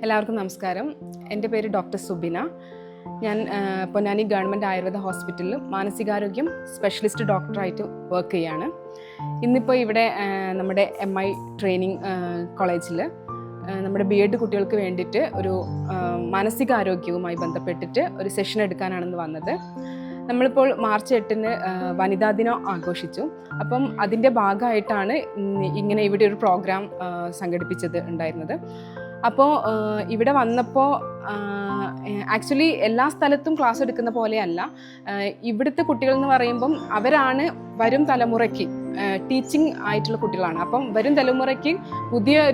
എല്ലാവർക്കും നമസ്കാരം. എൻ്റെ പേര് ഡോക്ടർ സുബിന. ഞാൻ പൊന്നാനി ഗവൺമെൻറ് ആയുർവേദ ഹോസ്പിറ്റലിൽ മാനസികാരോഗ്യം സ്പെഷ്യലിസ്റ്റ് ഡോക്ടറായിട്ട് വർക്ക് ചെയ്യാണ്. ഇന്നിപ്പോൾ ഇവിടെ നമ്മുടെ MI ട്രെയിനിങ് കോളേജിൽ നമ്മുടെ BEd കുട്ടികൾക്ക് വേണ്ടിയിട്ട് ഒരു മാനസികാരോഗ്യവുമായി ബന്ധപ്പെട്ടിട്ട് ഒരു സെഷൻ എടുക്കാനാണെന്ന് വന്നത്. നമ്മളിപ്പോൾ മാർച്ച് 8 വനിതാ ദിനം ആഘോഷിച്ചു. അപ്പം അതിൻ്റെ ഭാഗമായിട്ടാണ് ഇങ്ങനെ ഇവിടെ ഒരു പ്രോഗ്രാം സംഘടിപ്പിച്ചത് ഉണ്ടായിരുന്നത്. അപ്പോൾ ഇവിടെ വന്നപ്പോൾ ആക്ച്വലി എല്ലാ സ്ഥലത്തും ക്ലാസ് എടുക്കുന്ന പോലെയല്ല. ഇവിടുത്തെ കുട്ടികൾ എന്ന് പറയുമ്പം അവരാണ് വരും തലമുറയ്ക്ക് ടീച്ചിങ് ആയിട്ടുള്ള കുട്ടികളാണ്. അപ്പം വരും തലമുറയ്ക്ക് പുതിയ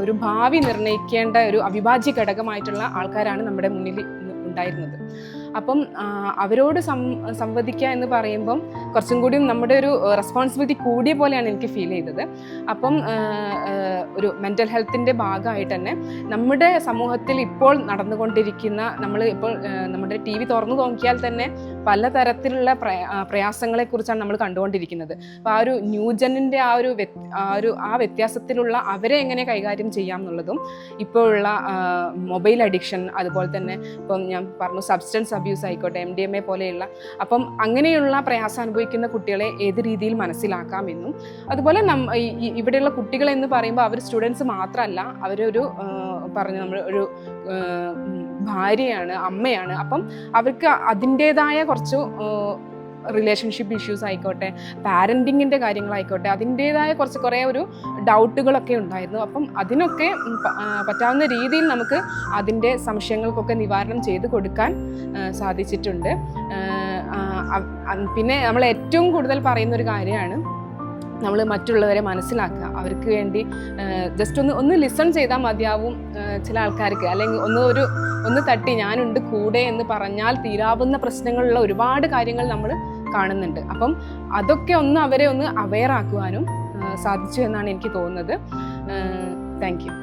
ഒരു ഭാവി നിർണ്ണയിക്കേണ്ട ഒരു അവിഭാജ്യ ഘടകമായിട്ടുള്ള ആൾക്കാരാണ് നമ്മുടെ മുന്നിൽ ഉണ്ടായിരുന്നത്. അപ്പം അവരോട് സംവദിക്കുക എന്ന് പറയുമ്പം കുറച്ചും കൂടി നമ്മുടെ ഒരു റെസ്പോൺസിബിലിറ്റി കൂടിയ പോലെയാണ് എനിക്ക് ഫീൽ ചെയ്തത്. അപ്പം ഒരു മെൻ്റൽ ഹെൽത്തിൻ്റെ ഭാഗമായിട്ട് തന്നെ നമ്മുടെ സമൂഹത്തിൽ ഇപ്പോൾ നടന്നുകൊണ്ടിരിക്കുന്ന ഇപ്പോൾ നമ്മുടെ TV തുറന്നു നോക്കിയാൽ തന്നെ പലതരത്തിലുള്ള പ്രയാസങ്ങളെക്കുറിച്ചാണ് നമ്മൾ കണ്ടുകൊണ്ടിരിക്കുന്നത്. അപ്പോൾ ആ ഒരു ന്യൂജനിൻ്റെ ആ വ്യത്യാസത്തിലുള്ള അവരെ എങ്ങനെ കൈകാര്യം ചെയ്യാം എന്നുള്ളതും, ഇപ്പോഴുള്ള മൊബൈൽ അഡിക്ഷൻ, അതുപോലെ തന്നെ ഇപ്പം ഞാൻ പറഞ്ഞു സബ്സ്റ്റൻസ് അബ്യൂസ് ആയിക്കോട്ടെ, MDMA പോലെയുള്ള, അപ്പം അങ്ങനെയുള്ള പ്രയാസം അനുഭവിക്കുന്ന കുട്ടികളെ ഏത് രീതിയിൽ മനസ്സിലാക്കാമെന്നും, അതുപോലെ ഇവിടെയുള്ള കുട്ടികൾ എന്ന് പറയുമ്പോൾ അവർ സ്റ്റുഡൻസ് മാത്രമല്ല, അവരൊരു നമ്മൾ ഒരു ഭാര്യയാണ്, അമ്മയാണ്. അപ്പം അവർക്ക് അതിൻ്റേതായ കുറച്ച് റിലേഷൻഷിപ്പ് ഇഷ്യൂസ് ആയിക്കോട്ടെ, പാരൻറ്റിങ്ങിൻ്റെ കാര്യങ്ങളായിക്കോട്ടെ, അതിൻ്റേതായ കുറേ ഒരു ഡൗട്ടുകളൊക്കെ ഉണ്ടായിരുന്നു. അപ്പം അതിനൊക്കെ പറ്റാവുന്ന രീതിയിൽ നമുക്ക് അതിൻ്റെ സംശയങ്ങൾക്കൊക്കെ നിവാരണം ചെയ്ത് കൊടുക്കാൻ സാധിച്ചിട്ടുണ്ട്. പിന്നെ നമ്മൾ ഏറ്റവും കൂടുതൽ പറയുന്നൊരു കാര്യമാണ് നമ്മൾ മറ്റുള്ളവരെ മനസ്സിലാക്കുക. അവർക്ക് വേണ്ടി ജസ്റ്റ് ഒന്ന് ലിസൺ ചെയ്താൽ മതിയാവും ചില ആൾക്കാർക്ക്. അല്ലെങ്കിൽ ഒന്ന് തട്ടി ഞാനുണ്ട് കൂടെ എന്ന് പറഞ്ഞാൽ തീരാവുന്ന പ്രശ്നങ്ങളുള്ള ഒരുപാട് കാര്യങ്ങൾ നമ്മൾ കാണുന്നുണ്ട്. അപ്പം അതൊക്കെ അവരെ ഒന്ന് അവെയർ ആക്കുവാനും സാധിച്ചു എന്നാണ് എനിക്ക് തോന്നുന്നത്. Thank you.